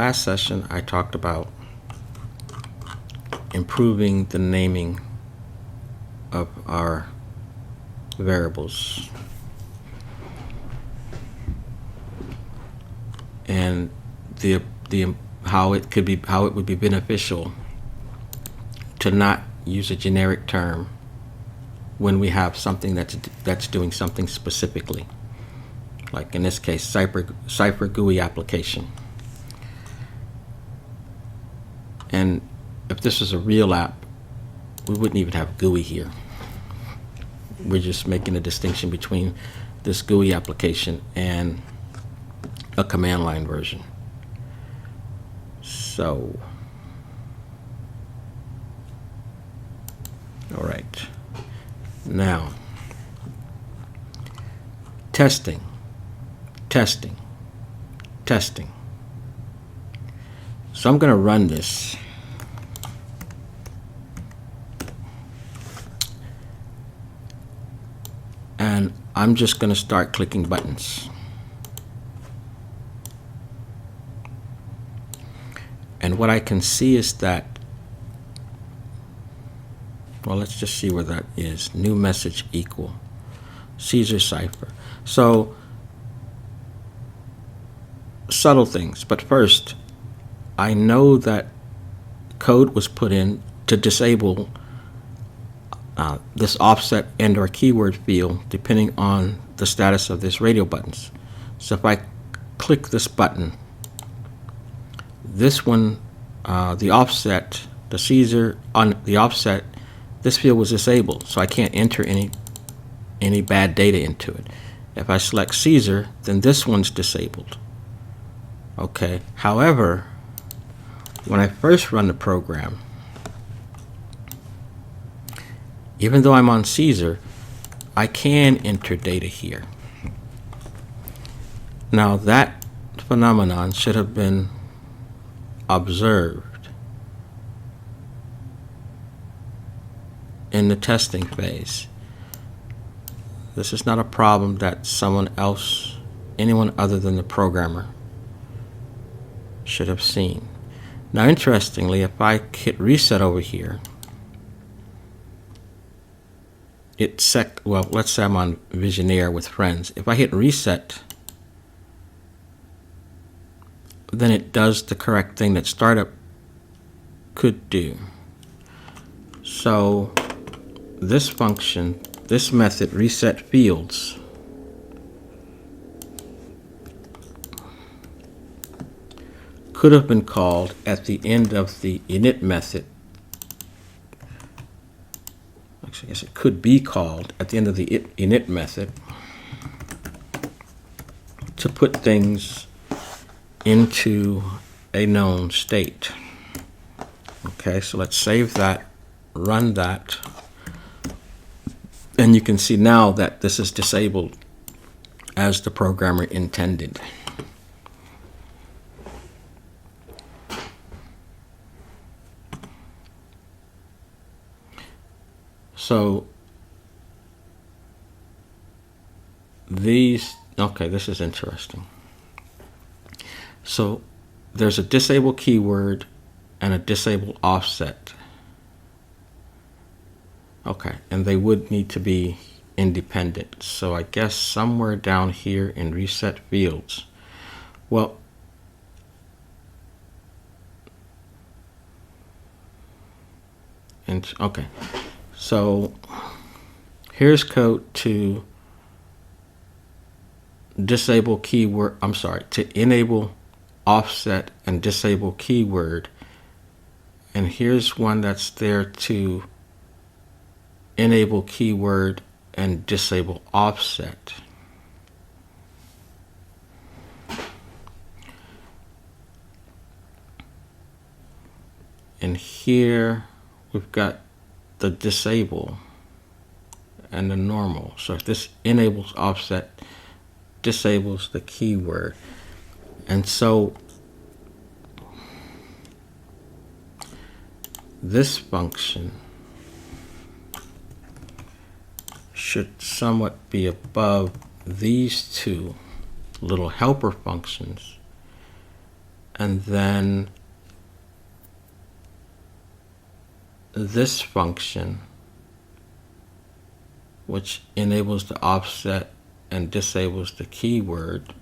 last session, I talked about improving the naming of our variables. And how it would be beneficial to not use a generic term when we have something that's doing something specifically. Like in this case, Cipher GUI application. And if this was a real app, we wouldn't even have GUI here. We're just making a distinction between this GUI application and a command line version. So, all right. Now, testing. So I'm going to run this. And I'm just going to start clicking buttons. And what I can see is that, well, let's just see where that is. New message equal Caesar Cipher. So, subtle things. But first, I know that code was put in to disable this offset and or keyword field depending on the status of this radio buttons. So if I click this button, this one, the offset, the Caesar on the offset, this field was disabled, so I can't enter any bad data into it. If I select Caesar, then this one's disabled. Okay. However, when I first run the program, even though I'm on Caesar, I can enter data here. Now that phenomenon should have been observed in the testing phase. This is not a problem that anyone other than the programmer should have seen. Now interestingly, if I hit reset over here, well, let's say I'm on Visioneer with friends. If I hit reset, then it does the correct thing that startup could do. So this function, this method, reset fields, could have been called at the end of the init method. Actually, I guess it could be called at the end of the init method to put things into a known state. Okay, so let's save that, run that, and you can see now that this is disabled as the programmer intended. So okay, this is interesting. So there's a disable keyword and a disable offset. Okay, and they would need to be independent. So I guess somewhere down here in reset fields, well, and okay, so here's code to disable keyword, to enable offset and disable keyword. And here's one that's there to enable keyword and disable offset. And here we've got the disable and the normal. So if this enables offset, disables the keyword. And so this function should somewhat be above these two little helper functions, and then this function, which enables the offset and disables the keyword,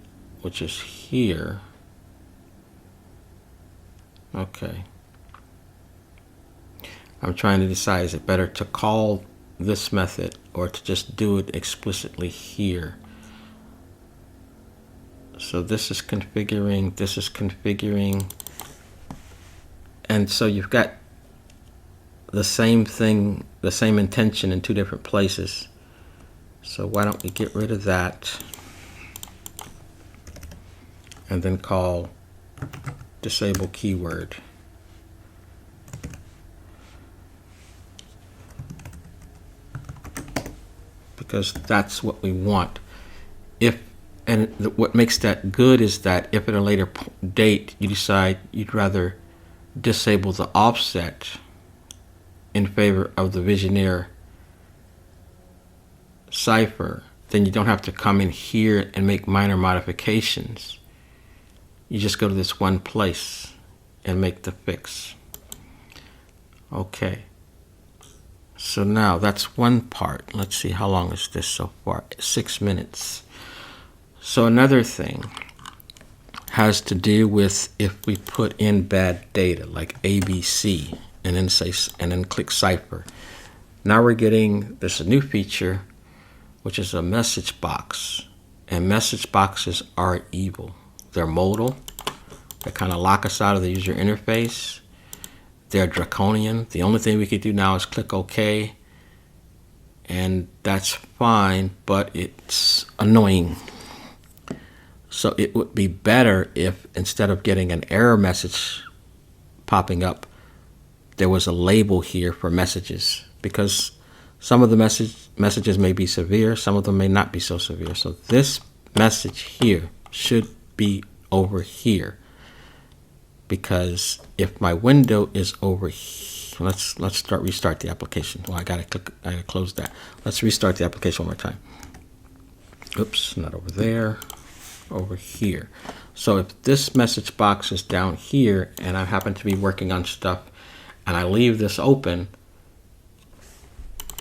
which is here. Okay. I'm trying to decide, is it better to call this method or to just do it explicitly here? So this is configuring, and so you've got the same thing, the same intention in two different places. So why don't we get rid of that and then call disable keyword. Because that's what we want. What makes that good is that if at a later date you decide you'd rather disable the offset in favor of the Visioneer Cipher, then you don't have to come in here and make minor modifications. You just go to this one place and make the fix. Okay. So now that's one part. Let's see, how long is this so far? 6 minutes. So another thing has to do with if we put in bad data like ABC and then click Cipher. Now we're getting this new feature, which is a message box. And message boxes are evil. They're modal. They kind of lock us out of the user interface. They're draconian. The only thing we could do now is click OK. And that's fine, but it's annoying. So it would be better if instead of getting an error message popping up, there was a label here for messages, because some of the messages may be severe, some of them may not be so severe. So this message here should be over here, because if my window is over here, let's restart the application. Well, I gotta close that. Let's restart the application one more time. Oops, not over there, over here. So if this message box is down here and I happen to be working on stuff and I leave this open,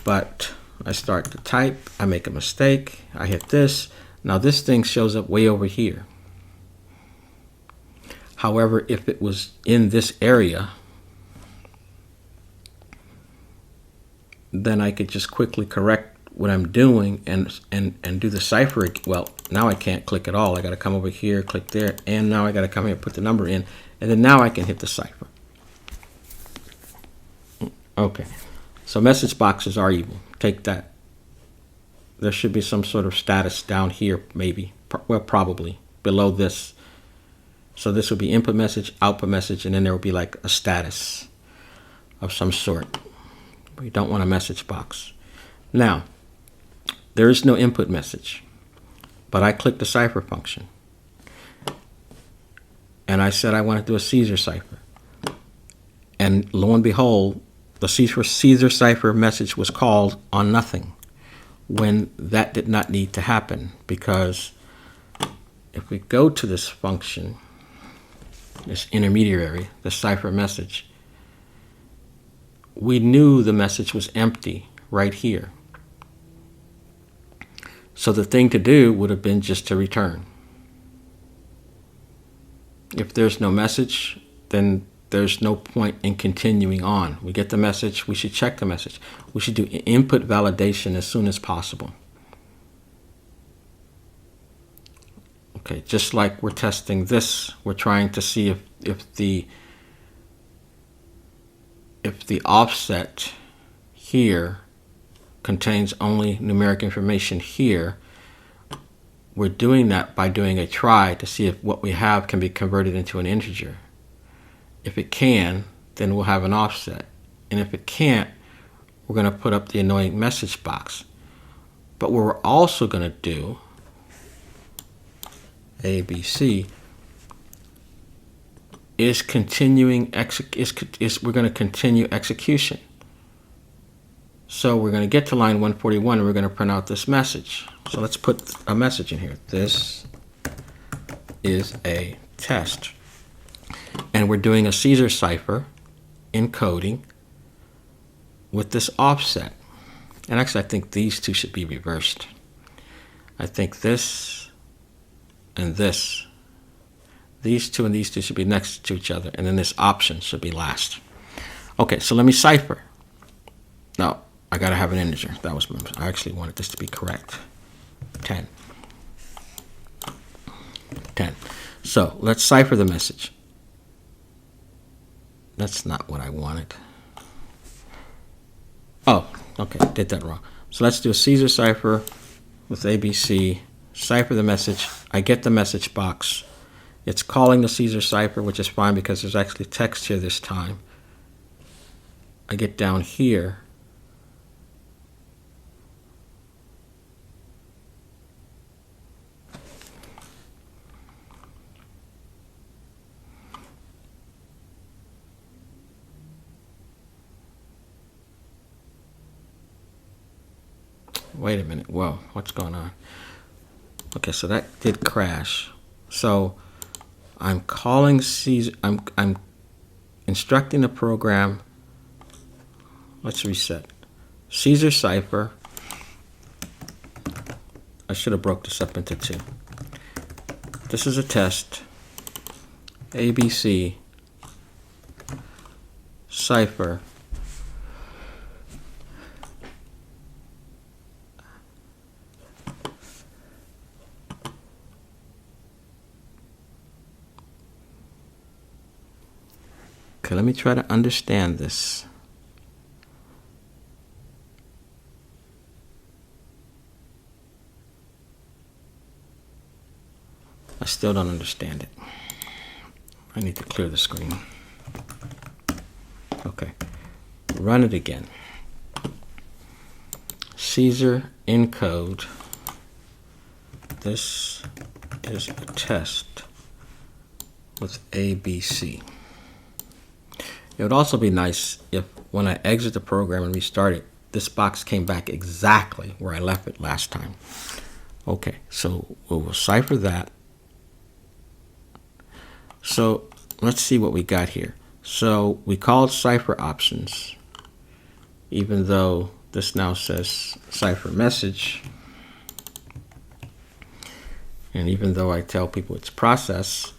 but I start to type, I make a mistake, I hit this, now this thing shows up way over here. However, if it was in this area, then I could just quickly correct what I'm doing and do the cipher. Well, now I can't click at all. I got to come over here, click there, and now I got to come here, put the number in, and then now I can hit the cipher. Okay, so message boxes are evil. Take that. There should be some sort of status down here, maybe. Well, probably below this. So this would be input message, output message, and then there would be like a status of some sort. We don't want a message box. Now, there is no input message, but I clicked the cipher function. And I said I want to do a Caesar cipher. And lo and behold, the Caesar cipher message was called on nothing, when that did not need to happen, because if we go to this function, this intermediary, the cipher message, we knew the message was empty right here. So the thing to do would have been just to return. If there's no message, then there's no point in continuing on. We get the message, we should check the message. We should do input validation as soon as possible. Okay, just like we're testing this, we're trying to see if the offset here contains only numeric information here. We're doing that by doing a try to see if what we have can be converted into an integer. If it can, then we'll have an offset. And if it can't, we're going to put up the annoying message box. But what we're also going to do, ABC, is we're going to continue execution. So we're going to get to line 141 and we're going to print out this message. So let's put a message in here. This is a test. And we're doing a Caesar cipher encoding with this offset. And actually, I think these two should be reversed. I think this and this, these two and these two should be next to each other, and then this option should be last. Okay, so let me cipher. Now, I gotta have an integer. I actually wanted this to be correct. 10. So let's cipher the message. That's not what I wanted. Oh, okay, did that wrong. So let's do a Caesar cipher with ABC, cipher the message. I get the message box. It's calling the Caesar cipher, which is fine because there's actually text here this time. I get down here. Wait a minute. Whoa, what's going on? Okay, so that did crash. So I'm calling Caesar. I'm instructing the program. Let's reset. Caesar cipher. I should have broke this up into two. This is a test. ABC cipher. Okay, let me try to understand this. I still don't understand it. I need to clear the screen. Okay, run it again. Caesar encode. This is a test with ABC. It would also be nice if when I exit the program and restart it, this box came back exactly where I left it last time. Okay, so we'll cipher that. So let's see what we got here. So we called cipher options, even though this now says cipher message. And even though I tell people it's process,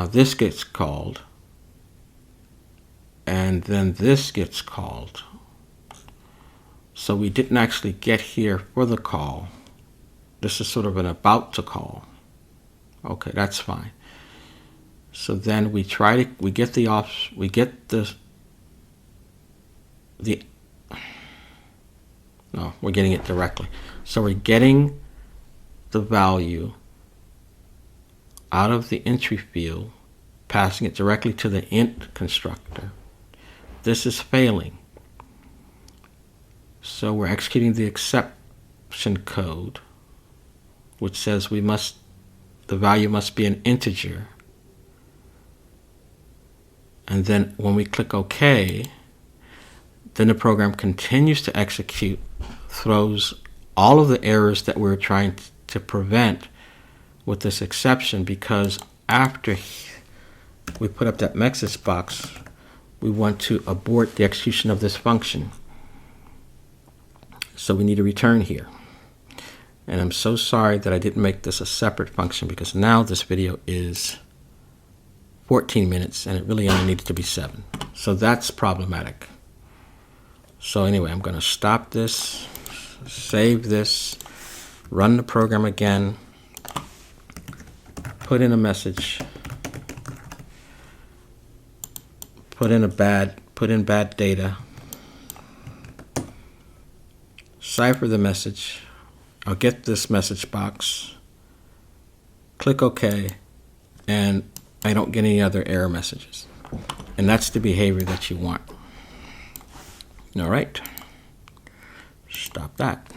this gets called. And then this gets called. So we didn't actually get here for the call. This is sort of an about to call. Okay, that's fine. So then we get no, we're getting it directly. So we're getting the value out of the entry field, passing it directly to the int constructor. This is failing. So we're executing the exception code, which says the value must be an integer. And then when we click OK, then the program continues to execute, throws all of the errors that we're trying to prevent with this exception, because after we put up that message box, we want to abort the execution of this function. So we need to return here. And I'm so sorry that I didn't make this a separate function, because now this video is 14 minutes and it really only needed to be 7. So that's problematic. So anyway, I'm going to stop this, save this, run the program again, put in a message, put in bad data, cipher the message. I'll get this message box, click OK, and I don't get any other error messages. And that's the behavior that you want. All right, stop that.